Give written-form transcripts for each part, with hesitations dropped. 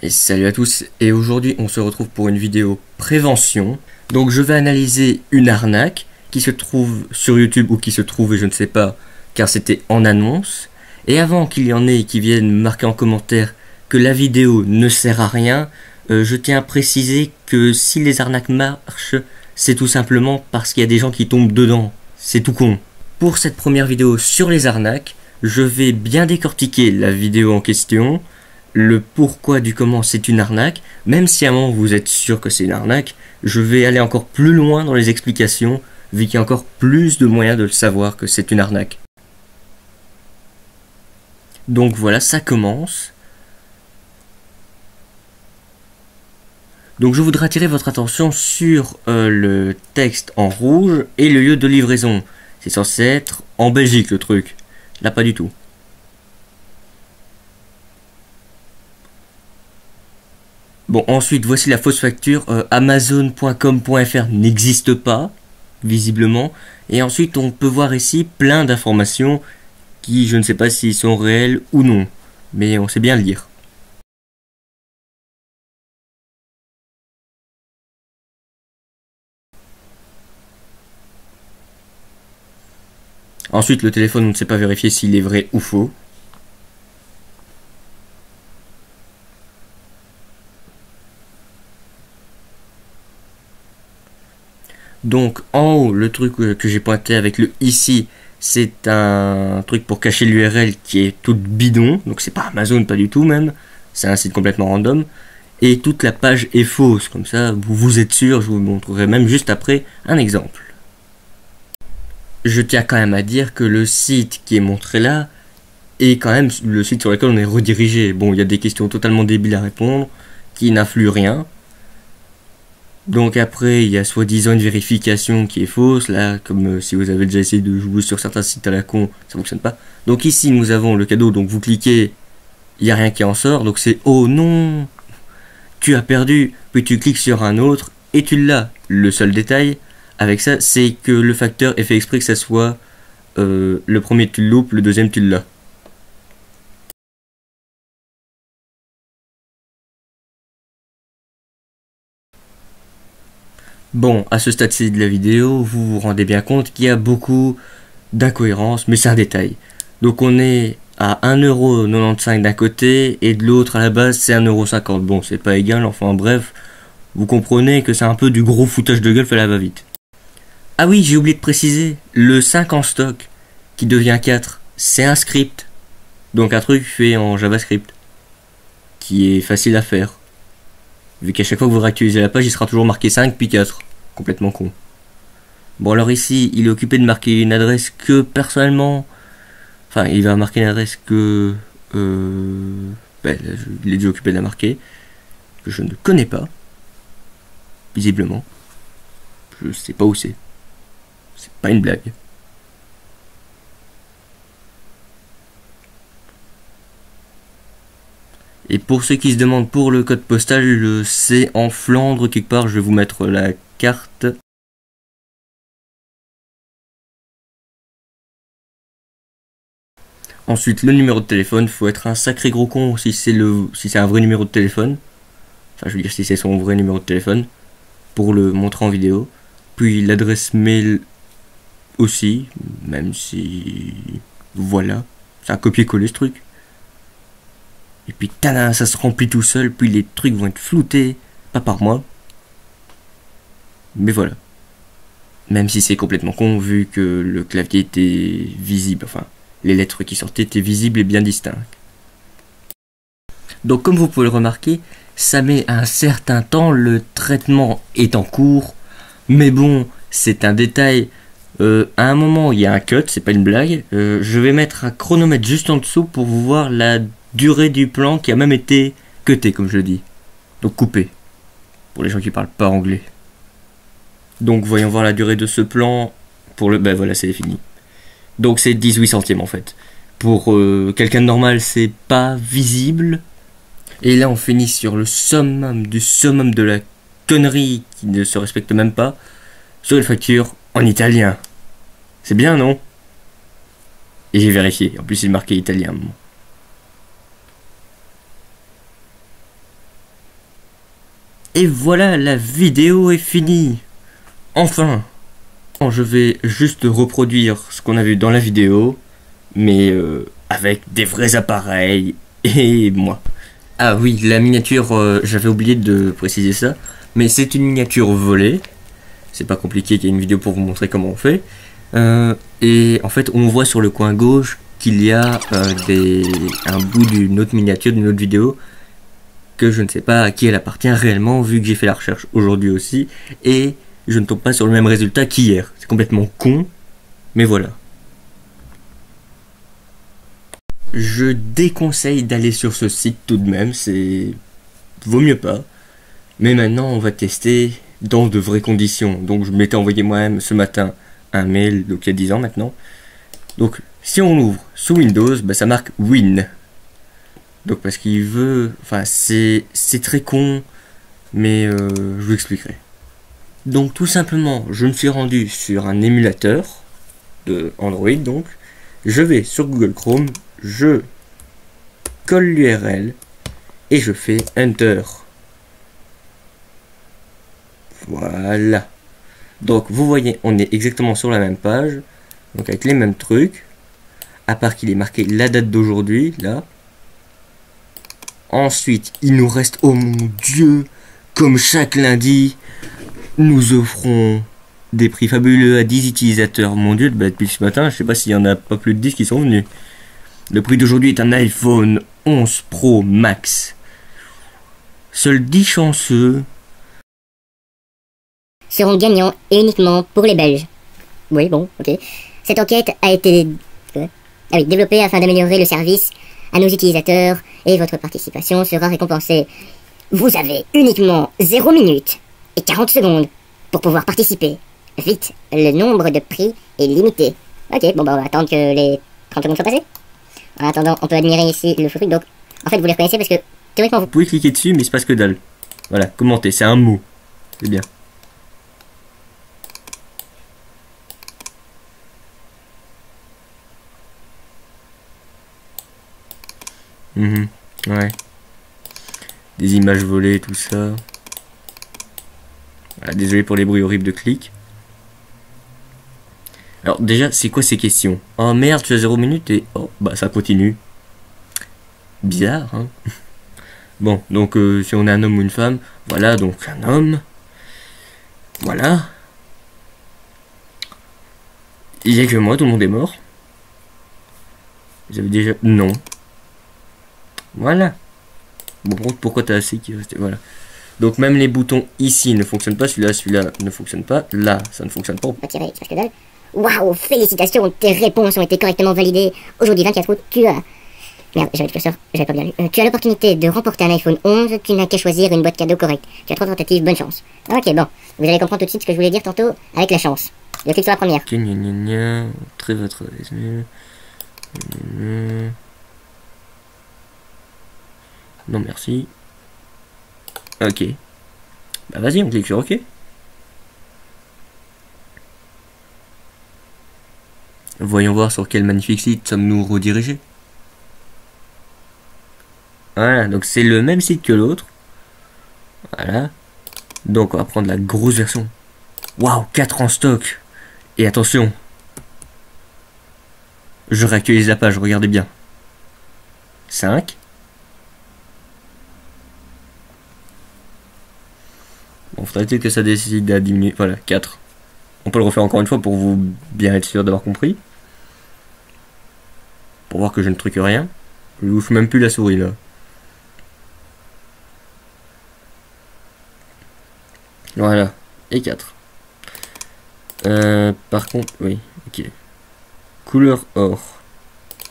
Et salut à tous, et aujourd'hui on se retrouve pour une vidéo prévention. Donc je vais analyser une arnaque qui se trouve sur YouTube ou qui se trouve, je ne sais pas, car c'était en annonce. Et avant qu'il y en ait qui viennent marquer en commentaire que la vidéo ne sert à rien, je tiens à préciser que si les arnaques marchent, c'est tout simplement parce qu'il y a des gens qui tombent dedans. C'est tout con. Pour cette première vidéo sur les arnaques, je vais bien décortiquer la vidéo en question, le pourquoi du comment c'est une arnaque. Même si à un moment vous êtes sûr que c'est une arnaque, je vais aller encore plus loin dans les explications, vu qu'il y a encore plus de moyens de le savoir que c'est une arnaque. Donc voilà, ça commence. Donc je voudrais attirer votre attention sur le texte en rouge et le lieu de livraison. C'est censé être en Belgique le truc. Là pas du tout. Bon, ensuite, voici la fausse facture. Amazon.com.fr n'existe pas, visiblement. Et ensuite, on peut voir ici plein d'informations qui, je ne sais pas s'ils sont réels ou non. Mais on sait bien lire. Ensuite, le téléphone, on ne sait pas vérifier s'il est vrai ou faux. Donc en haut, le truc que j'ai pointé avec le ici, c'est un truc pour cacher l'URL qui est toute bidon. Donc c'est pas Amazon, pas du tout même. C'est un site complètement random. Et toute la page est fausse. Comme ça, vous êtes sûr, je vous montrerai même juste après un exemple. Je tiens quand même à dire que le site qui est montré là est quand même le site sur lequel on est redirigé. Bon, il y a des questions totalement débiles à répondre, qui n'influent rien. Donc après, il y a soi-disant une vérification qui est fausse, là, comme si vous avez déjà essayé de jouer sur certains sites à la con, ça fonctionne pas. Donc ici, nous avons le cadeau, donc vous cliquez, il n'y a rien qui en sort, donc c'est « Oh non, tu as perdu !» Puis tu cliques sur un autre, et tu l'as. Le seul détail avec ça, c'est que le facteur est fait exprès que ça soit le premier tu le loupes, le deuxième tu l'as. Bon, à ce stade-ci de la vidéo, vous vous rendez bien compte qu'il y a beaucoup d'incohérences, mais c'est un détail. Donc on est à 1,95€ d'un côté, et de l'autre à la base c'est 1,50€. Bon, c'est pas égal, enfin bref, vous comprenez que c'est un peu du gros foutage de gueule fait la va-vite. Ah oui, j'ai oublié de préciser, le 5 en stock, qui devient 4, c'est un script. Donc un truc fait en JavaScript, qui est facile à faire. Vu qu'à chaque fois que vous réactualisez la page, il sera toujours marqué 5 puis 4. Complètement con. Bon alors ici, il est occupé de marquer une adresse que personnellement... Enfin, il va marquer une adresse que... Ben, il est déjà occupé de la marquer. Que je ne connais pas. Visiblement. Je sais pas où c'est. C'est pas une blague. Et pour ceux qui se demandent pour le code postal, c'est en Flandre quelque part. Je vais vous mettre la carte. Ensuite, le numéro de téléphone, faut être un sacré gros con si c'est un vrai numéro de téléphone. Enfin, je veux dire si c'est son vrai numéro de téléphone pour le montrer en vidéo. Puis l'adresse mail aussi, même si voilà, c'est un copier-coller ce truc. Et puis tada, ça se remplit tout seul, puis les trucs vont être floutés, pas par moi. Mais voilà. Même si c'est complètement con vu que le clavier était visible, enfin les lettres qui sortaient étaient visibles et bien distinctes. Donc comme vous pouvez le remarquer, ça met un certain temps, le traitement est en cours, mais bon, c'est un détail. À un moment, il y a un cut, c'est pas une blague. Je vais mettre un chronomètre juste en dessous pour vous voir la durée du plan qui a même été cuté, comme je le dis. Donc coupé, pour les gens qui parlent pas anglais. Donc voyons voir la durée de ce plan. Pour le... Ben voilà, c'est fini. Donc c'est 18 centièmes en fait. Pour quelqu'un de normal, c'est pas visible. Et là, on finit sur le summum du summum de la connerie qui ne se respecte même pas. Sur une facture en italien. C'est bien, non? Et j'ai vérifié. En plus, il est marqué italien. Et voilà, la vidéo est finie. Enfin. Je vais juste reproduire ce qu'on a vu dans la vidéo, mais avec des vrais appareils et moi. Ah oui, la miniature, j'avais oublié de préciser ça, mais c'est une miniature volée. C'est pas compliqué, il y a une vidéo pour vous montrer comment on fait. Et en fait, on voit sur le coin gauche qu'il y a un bout d'une autre miniature, d'une autre vidéo, que je ne sais pas à qui elle appartient réellement, vu que j'ai fait la recherche aujourd'hui aussi, et je ne tombe pas sur le même résultat qu'hier. C'est complètement con, mais voilà. Je déconseille d'aller sur ce site tout de même, vaut mieux pas. Mais maintenant, on va tester dans de vraies conditions. Donc, je m'étais envoyé moi-même ce matin un mail, donc il y a 10 ans maintenant. Donc, si on ouvre sous Windows, bah, ça marque Win. Donc, parce qu'il veut... Enfin, c'est très con, mais je vous expliquerai. Donc tout simplement, je me suis rendu sur un émulateur de Android, donc je vais sur Google Chrome, je colle l'URL et je fais Enter. Voilà. Donc vous voyez, on est exactement sur la même page, donc avec les mêmes trucs, à part qu'il est marqué la date d'aujourd'hui, là. Ensuite, il nous reste, oh mon Dieu, comme chaque lundi, nous offrons des prix fabuleux à 10 utilisateurs. Mon Dieu, bah, depuis ce matin, je sais pas s'il y en a pas plus de 10 qui sont venus. Le prix d'aujourd'hui est un iPhone 11 Pro Max. Seuls 10 chanceux seront gagnants et uniquement pour les Belges. Oui, bon, ok. Cette enquête a été développée afin d'améliorer le service à nos utilisateurs et votre participation sera récompensée. Vous avez uniquement 0 minute et 40 secondes pour pouvoir participer. Vite, le nombre de prix est limité. Ok, bon bah on va attendre que les 30 secondes soient passées. En attendant, on peut admirer ici le truc. Donc, en fait, vous les reconnaissez parce que théoriquement vous pouvez cliquer dessus, mais il se passe que dalle. Voilà, commenter, c'est un mot. C'est bien. Ouais. Des images volées, tout ça. Voilà, désolé pour les bruits horribles de clics. Alors déjà, c'est quoi ces questions? Oh merde, tu as 0 minute et... Oh, bah ça continue. Bizarre, hein. Bon, donc si on est un homme ou une femme, voilà, donc un homme. Voilà. Il y a que moi, tout le monde est mort. Vous avez déjà... Non. Voilà. Bon, pourquoi t'as assez qui restait... Voilà. Donc même les boutons ici ne fonctionnent pas, celui-là ne fonctionne pas, là ça ne fonctionne pas. Retirer, parce que dalle. Waouh, félicitations, tes réponses ont été correctement validées. Aujourd'hui 24 août, tu as... Merde, j'avais le curseur, j'avais pas bien lu. Tu as l'opportunité de remporter un iPhone 11, tu n'as qu'à choisir une boîte cadeau correcte. Tu as 3 tentatives, bonne chance. Ok, bon, vous allez comprendre tout de suite ce que je voulais dire tantôt avec la chance. Je clique sur la première. Ok, gna gna gna, très votre... Non merci. Ok. Bah vas-y, on clique sur OK. Voyons voir sur quel magnifique site sommes-nous redirigés. Voilà, donc c'est le même site que l'autre. Voilà. Donc on va prendre la grosse version. Waouh, 4 en stock. Et attention. Je réactualise la page, regardez bien. 5. Bon, faudrait-il que ça décide à diminuer. Voilà, 4. On peut le refaire encore une fois pour vous bien être sûr d'avoir compris. Pour voir que je ne truque rien. Je vous fais même plus la souris là. Voilà, et 4. Par contre, oui, ok. Couleur or.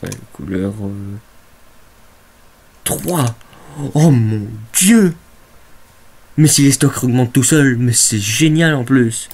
Ouais, couleur... 3. Oh mon Dieu! Mais si les stocks augmentent tout seul, mais c'est génial en plus.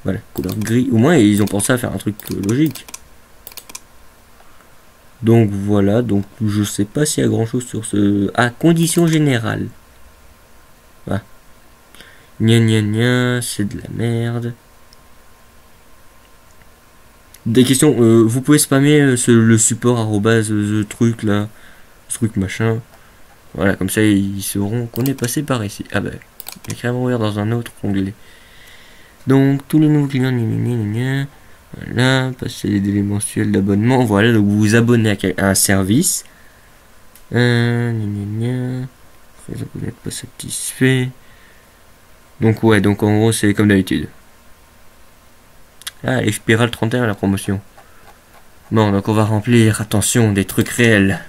Voilà, couleur gris. Au moins, ils ont pensé à faire un truc logique. Donc voilà, donc je sais pas s'il y a grand chose sur ce... Ah, conditions générales. Voilà. Gna gna gna, c'est de la merde. Des questions, vous pouvez spammer le support arrobase truc là, ce truc machin. Voilà, comme ça ils sauront qu'on est passé par ici. Ah bah, Il est carrément ouvert dans un autre onglet. Donc, tous les nouveaux clients, voilà, passer les délais mensuels d'abonnement. Voilà, donc vous vous abonnez à un service. Vous n'êtes pas satisfait. Donc, ouais, donc en gros, c'est comme d'habitude. Ah, elle expirera le 31 la promotion. Bon, donc on va remplir, attention, des trucs réels.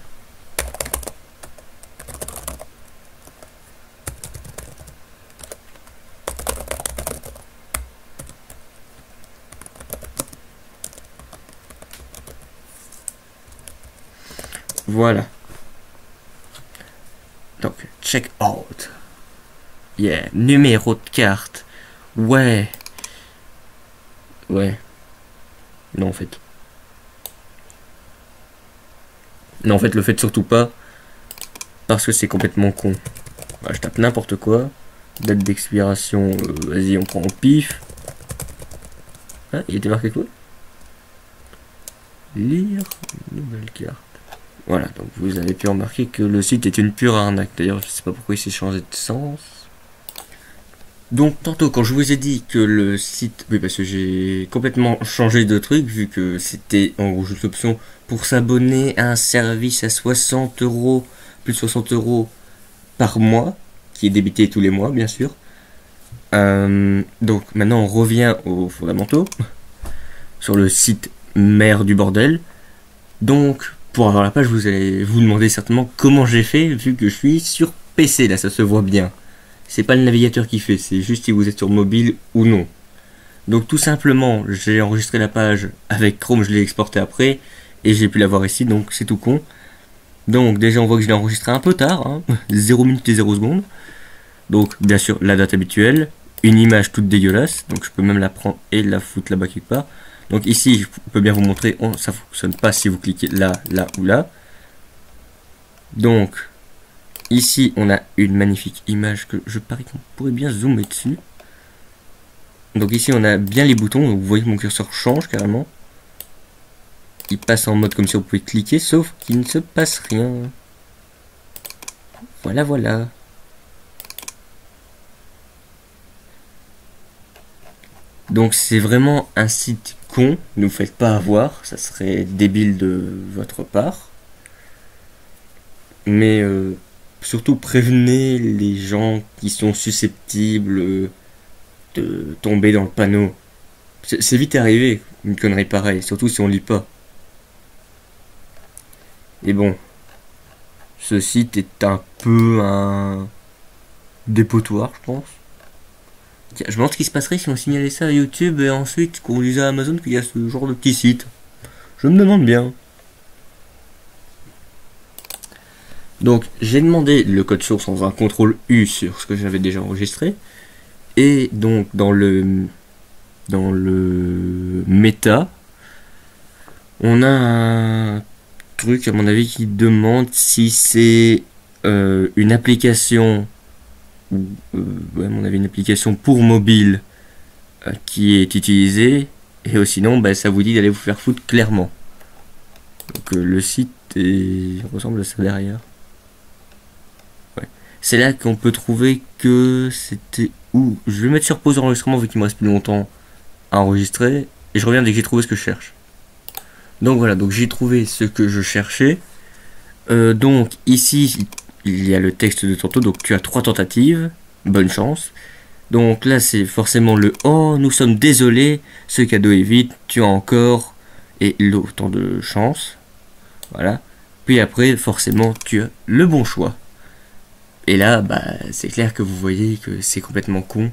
Voilà. Donc, check out. Yeah, numéro de carte. Ouais. Ouais. Non, en fait. Non, en fait, le faites surtout pas. Parce que c'est complètement con. Voilà, je tape n'importe quoi. Date d'expiration, vas-y, on prend au pif. Ah, il était marqué quoi? Lire nouvelle carte. Voilà, donc vous avez pu remarquer que le site est une pure arnaque. D'ailleurs, je sais pas pourquoi il s'est changé de sens. Donc, tantôt, quand je vous ai dit que le site... Oui, parce que j'ai complètement changé de truc, vu que c'était en gros juste l'option pour s'abonner à un service à 60 euros, plus de 60 euros par mois, qui est débité tous les mois, bien sûr. Donc, maintenant, on revient aux fondamentaux, sur le site mère du bordel. Donc, pour avoir la page, vous allez vous demander certainement comment j'ai fait, vu que je suis sur PC, là, ça se voit bien. C'est pas le navigateur qui fait, c'est juste si vous êtes sur mobile ou non. Donc tout simplement, j'ai enregistré la page avec Chrome, je l'ai exporté après, et j'ai pu la voir ici, donc c'est tout con. Donc déjà on voit que je l'ai enregistré un peu tard, hein, 0 minutes et 0 secondes. Donc bien sûr la date habituelle, une image toute dégueulasse, donc je peux même la prendre et la foutre là-bas quelque part. Donc ici je peux bien vous montrer, ça fonctionne pas si vous cliquez là, là ou là. Donc ici on a une magnifique image que je parie qu'on pourrait bien zoomer dessus. Donc ici on a bien les boutons, donc vous voyez que mon curseur change carrément. Il passe en mode comme si on pouvait cliquer, sauf qu'il ne se passe rien. Voilà, voilà. Donc c'est vraiment un site con, ne vous faites pas avoir, ça serait débile de votre part. Mais surtout prévenez les gens qui sont susceptibles de tomber dans le panneau. C'est vite arrivé, une connerie pareille, surtout si on lit pas. Et bon, ce site est un peu un dépotoir, je pense. Tiens, je me demande ce qui se passerait si on signalait ça à YouTube et ensuite qu'on disait à Amazon qu'il y a ce genre de petit site. Je me demande bien. Donc j'ai demandé le code source en faisant un CTRL U sur ce que j'avais déjà enregistré. Et donc dans le méta, on a un truc à mon avis qui demande si c'est une application, ouais, à mon avis une application pour mobile qui est utilisée. Et sinon, bah, ça vous dit d'aller vous faire foutre clairement. Donc le site ressemble à ça derrière. Ouais. C'est là qu'on peut trouver que c'était où. Je vais mettre sur pause enregistrement vu qu'il me reste plus longtemps à enregistrer. Et je reviens dès que j'ai trouvé ce que je cherche. Donc voilà, donc j'ai trouvé ce que je cherchais. Donc ici, il y a le texte de tantôt. Donc tu as 3 tentatives. Bonne chance. Donc là, c'est forcément le oh, nous sommes désolés, ce cadeau est vide, tu as encore et autant de chance. Voilà. Puis après, forcément, tu as le bon choix. Et là, bah, c'est clair que vous voyez que c'est complètement con.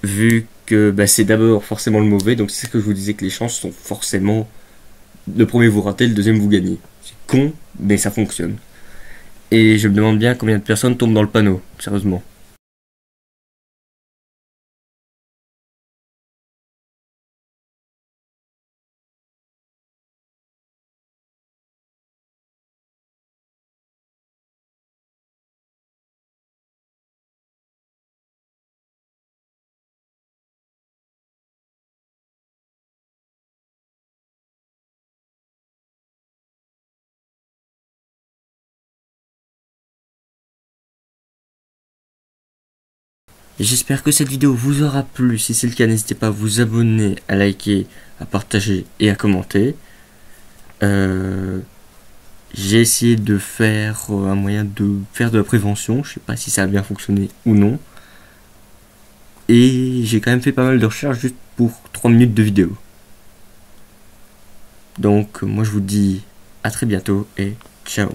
Vu que bah, c'est d'abord forcément le mauvais, donc c'est ce que je vous disais que les chances sont forcément le premier vous ratez, le deuxième vous gagnez. C'est con, mais ça fonctionne. Et je me demande bien combien de personnes tombent dans le panneau, sérieusement. J'espère que cette vidéo vous aura plu. Si c'est le cas, n'hésitez pas à vous abonner, à liker, à partager et à commenter. J'ai essayé de faire un moyen de faire de la prévention. Je sais pas si ça a bien fonctionné ou non. Et j'ai quand même fait pas mal de recherches juste pour 3 minutes de vidéo. Donc moi je vous dis à très bientôt et ciao.